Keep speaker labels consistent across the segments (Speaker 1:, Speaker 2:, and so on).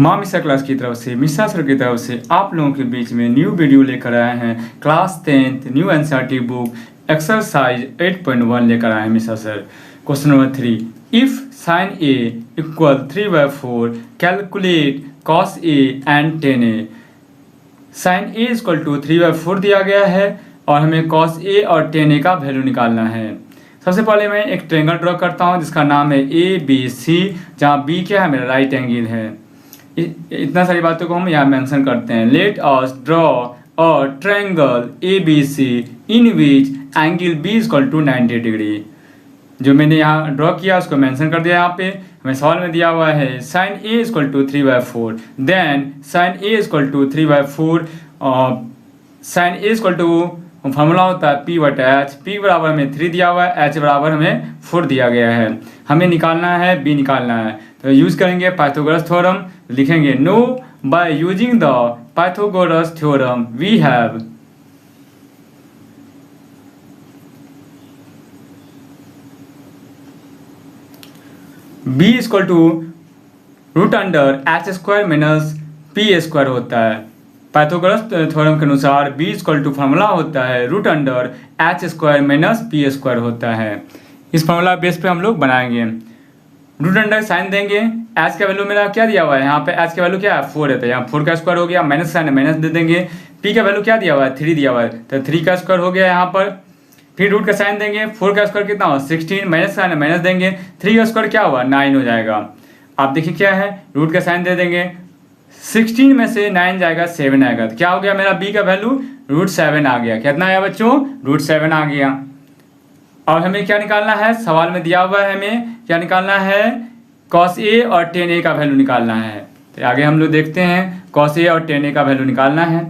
Speaker 1: माँ मिश्रा क्लास की तरफ से, मिश्रा सर की तरफ से आप लोगों के बीच में न्यू वीडियो लेकर आए हैं। Class 10th new NCERT book exercise 8.1 लेकर आए हैं Mishra sir. Question number 3, if sine A equal 3/4 calculate cos A and tan A. Sine A equal to 3/4 दिया गया है और हमें कॉस ए और टेन ए का वैल्यू निकालना है। सबसे पहले मैं एक ट्रायंगल ड्रॉ करता हूँ जिसका नाम है ABC, जहाँ B क्या है, मेरा राइट एंगल है। इतना सारी बातों को हम यहाँ मेंशन करते हैं। Let us draw a triangle ABC in which angle B equal to 90 degree. जो मैंने यहाँ ड्रॉ किया उसको मेंशन कर दिया। यहाँ पे हमें सवाल में दिया हुआ है sine A equal to 3/4, then sine A equal to 3/4, sine A equal to formula होता है P/H। P बराबर हमें 3 दिया हुआ है, H बराबर हमें 4 दिया गया है। हमें निकालना है B निकालना है, तो यूज़ करेंगे पाइथागोरस थ्योरम। लिखेंगे now by using the Pythagoras theorem we have B equal to √H² minus P² होता है। पाइथागोरस थ्योरम के अनुसार B इक्वल टू फॉर्मूला होता है √H² माइनस P² होता है। इस फॉर्मूला बेस पे हम लोग बनाएंगे। √अंडर साइन देंगे, H का वैल्यू मेरा क्या दिया हुआ है, यहाँ पे H का वैल्यू क्या है 4 है, तो यहाँ 4 का स्क्वायर हो गया, माइनस साइन माइनस दे देंगे। P का वैल्यू क्या दिया हुआ है 3 दिया हुआ है, तो 3 का स्क्वायर हो गया यहाँ पर। फिर रूट का साइन देंगे, 4 का स्क्वायर कितना हो 16, माइनस साइन माइनस देंगे, 3 का स्क्वायर क्या हुआ 9 हो जाएगा। आप देखिए क्या है, रूट का साइन दे देंगे, 16 में से 9 जाएगा 7 आएगा, तो क्या हो गया मेरा B का वैल्यू √7 आ गया। कितना आया बच्चों, √7 आ गया। और हमें क्या निकालना है, सवाल में दिया हुआ है हमें क्या निकालना है, cos A और tan A का वैल्यू निकालना है। तो आगे हम लोग देखते हैं cos A और tan A का वैल्यू निकालना है।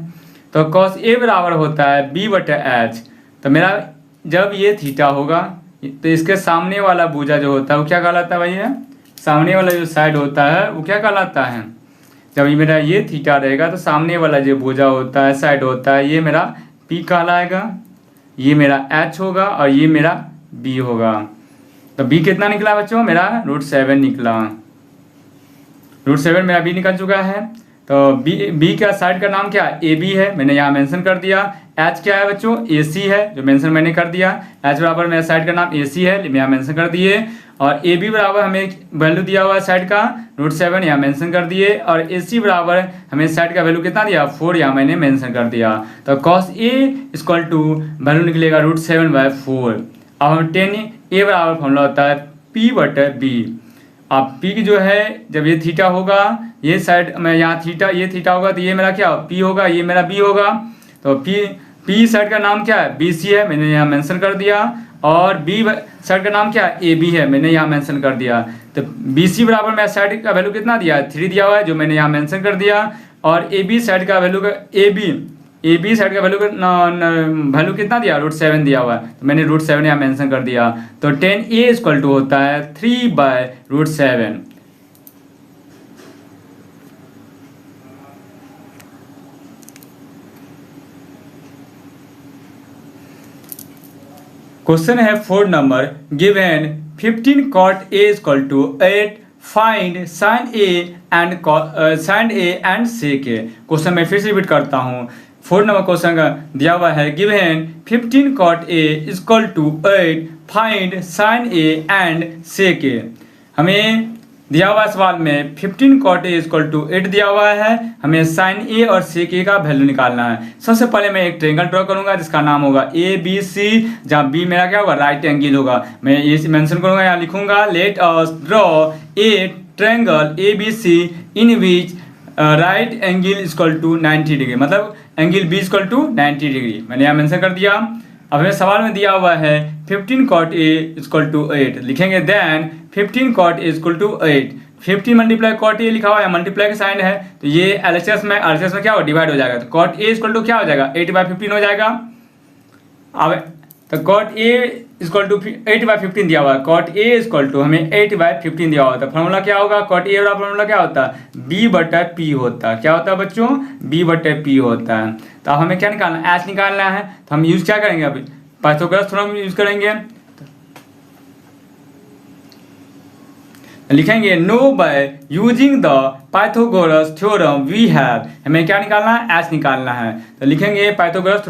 Speaker 1: तो cos A बराबर होता है B/H। तो मेरा जब ये थीटा होगा तो इसके सामने वाला भुजा जो होता है वो क्या कहलाता है भैया, सामने वाला जो साइड होता है वो क्या कहलाता है। जब ये मेरा ये थीटा रहेगा तो सामने वाला जो भुजा होता है साइड होता है ये मेरा P कहलाएगा, ये मेरा H होगा और ये मेरा B होगा। तो B कितना निकला बच्चों, मेरा √7 निकला। √7 मेरा B निकल चुका है। तो B का साइड का नाम क्या है, AB है, मैंने यहाँ मेंशन कर दिया। H क्या है बच्चों, AC है, जो मेंशन मैंने कर दिया। H बराबर मेरा साइड का नाम AC है, मैं यहाँ मेंशन कर दिए। और AB बराबर हमें वैल्यू दिया हुआ है साइड का √7, यहाँ मेंशन कर दिए। और AC बराबर हमें साइड का वैल्यू कितना दिया 4, यहाँ मैंने मेंशन कर दिया। तो cos A equal to value निकलेगा √7/4। अब हम tan A बराबर फॉर्मूला होता है P/B। अब P जो है जब ये थीटा होगा, ये साइड में यहाँ थीटा ये थीटा होगा तो ये मेरा क्या P होगा, ये मेरा B होगा। तो P साइड का नाम क्या है BC है, मैंने यहाँ मेंशन कर दिया। और B साइड का नाम क्या है AB है, मैंने यहाँ मेंशन कर दिया। तो BC बराबर मेरा साइड का वैल्यू कितना दिया है 3 दिया हुआ है, जो मैंने यहाँ मेंशन कर दिया। और AB साइड का वैल्यू AB साइड का वैल्यू कितना दिया √7 दिया हुआ है, तो मैंने √7 यहाँ मेंशन कर दिया। तो tan A इक्वल टू होता है 3/√7। क्वेश्चन है 4 number, given 15 cot A equal to 8, find sin A and sec A। Question मैं फिर से रिपीट करता हूँ। 4 नंबर क्वेश्चन का दिया हुआ है given 15 cot A equal to 8, find sin A and sec A। हमें दिया हुआ सवाल में 15 cot A इक्वल टू 8 दिया हुआ है, हमें sin A और sec A का वैल्यू निकालना है। सबसे पहले मैं एक ट्रायंगल ड्रॉ करूंगा जिसका नाम होगा ABC, जहाँ B मेरा क्या होगा राइट एंगल होगा। मैं ये मेंशन करूंगा, यहाँ लिखूंगा let us draw a triangle ABC in which right angle equal to 90 degree, मतलब angle B equal to 90 degree, मैंने यहाँ मेंशन कर दिया। अब हमें सवाल में दिया हुआ है 15 cot A इक्वल टू 8, लिखेंगे then 15 cot A equal to 8। 15 multiply cot A लिखा हुआ है, मल्टीप्लाई का साइन है, तो ये LHS में क्या हो डिवाइड हो जाएगा, तो cot A इक्वल टू क्या हो जाएगा 8/15 हो जाएगा। अब तो cot A इक्वल टू 8/15 दिया हुआ है, cot A इक्वल टू हमें 8/15 दिया हुआ था। फॉर्मूला क्या होगा, cot A वाला फॉर्मूला क्या होता है B/P होता है। क्या होता है बच्चों, B/P होता है। तो अब हमें क्या निकालना है, H निकालना है। तो हम यूज क्या करेंगे, अभी पाइथागोरस थ्योरम यूज करेंगे। लिखेंगे now by using the Pythagoras theorem we have, हमें क्या निकालना है, एच निकालना है। तो लिखेंगे पाइथागोरस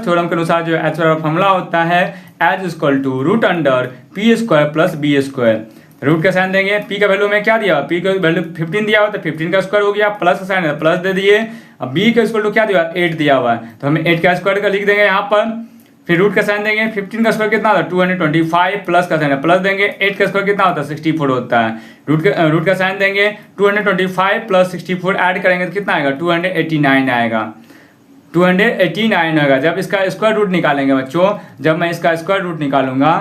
Speaker 1: थ्योरम के अनुसार जो एच वाला फॉर्मूला होता है H equal to root under P square plus B square. Root का साइन देंगे, पी का वैल्यू में क्या दिया, पी का वैल्यू 15 दिया हुआ तो 15 का स्क्वायर हो गया, प्लस का साइन है प्लस दे दिए। अब बी का स्क्वायर टू क्या दिया, 8 दिया हुआ है तो हमें 8 का स्क्वायर का लिख देंगे यहाँ पर। फिर रूट का साइन देंगे, 15 का स्क्वायर कितना होता है 225, प्लस का साइन है प्लस देंगे, 8 का स्क्वायर कितना होता है 64 होता है। रूट का साइन देंगे 225 प्लस 64 ऐड करेंगे तो कितना आएगा 289 आएगा, 289 आएगा। जब इसका स्क्वायर रूट निकालेंगे बच्चों, जब मैं इसका स्क्वायर रूट निकालूंगा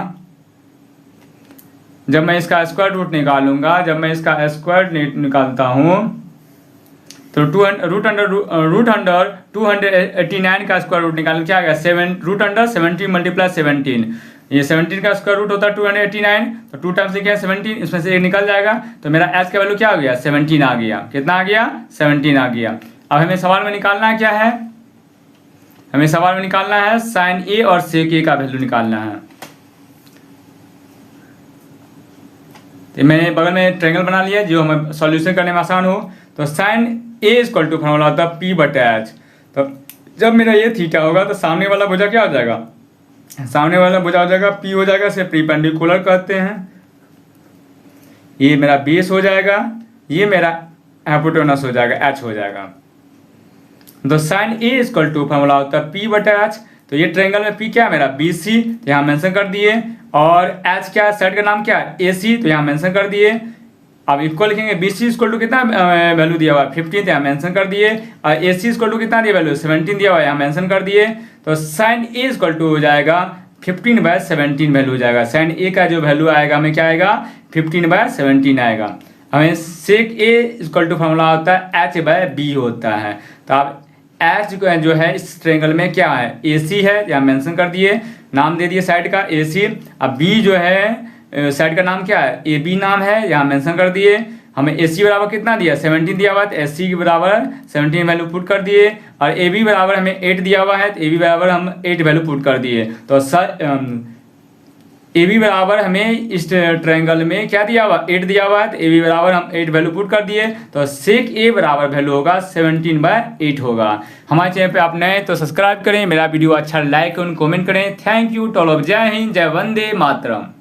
Speaker 1: निकालता हूँ तो रूट अंडर 289 का स्क्वायर रूट निकाल क्या आ गया, रूट अंडर 70 मल्टीप्लाई 17, ये 17 का स्क्वायर रूट होता है 289, तो 2 टाइम्स लिखे 17, इसमें से एक निकल जाएगा तो मेरा एच का वैल्यू क्या हो गया 17 आ गया। कितना आ गया 17 आ गया। अब हमें सवाल में निकालना क्या है, हमें सवाल में निकालना है साइन ए और सेक ए का वैल्यू निकालना है। तो मैंने बगल में ट्रायंगल बना लिया जो हमें सॉल्यूशन करने में आसान हो। तो sine A equal to formula होता है पी बटे एच। तो जब मेरा ये थीटा होगा तो सामने वाला भुजा क्या हो जाएगा, सामने वाला भुजा हो जाएगा पी हो जाएगा, इसे परपेंडिकुलर कहते हैं। ये मेरा बेस हो जाएगा, ये मेरा हाइपोटेनस हो जाएगा, एच हो जाएगा। तो sine A equal to formula होता है पी बटे एच। तो ये ट्रायंगल में पी क्या है मेरा बी सी, तो यहाँ मेंशन कर दिए, और एच क्या साइड का नाम क्या है ए सी, तो यहाँ मेंशन कर दिए। अब इक्वल लिखेंगे बी सी इक्वल टू कितना वैल्यू दिया हुआ है 15, यहाँ मेंशन कर दिए, और ए सी इक्वल टू कितना दिया वैल्यू 17 दिया हुआ है, यहाँ मेंशन कर दिए। तो साइन ए इक्वल टू हो जाएगा 15/17 वैल्यू हो जाएगा। साइन ए का जो वैल्यू आएगा हमें क्या आएगा 15/17 आएगा। हमें सेक ए इक्वल टू फॉर्मूला होता है h/b होता है। तो अब एच जो है इस ट्रायंगल में क्या है ए सी है, यहाँ मेंशन कर दिए, नाम दे दिए साइड का ए सी। अब बी जो है साइड का नाम क्या है ए बी नाम है, यहाँ मेंशन कर दिए। हमें ए सी बराबर कितना दिया 17 दिया हुआ है, तो एस सी के बराबर 17 वैल्यू पुट कर दिए, और ए बी बराबर हमें 8 दिया हुआ है, तो ए बी बराबर हम 8 वैल्यू पुट कर दिए। तो ए बी बराबर हमें इस ट्रायंगल में क्या दिया हुआ 8 दिया हुआ है, तो ए बी बराबर हम 8 वैल्यू पुट कर दिए। तो सेक ए बराबर वैल्यू होगा 17/8 होगा। हमारे चैनल पे आप नए तो सब्सक्राइब करें, मेरा वीडियो अच्छा लाइक और कमेंट करें। थैंक यू टॉल ऑफ, जय हिंद, जय वंदे मातरम।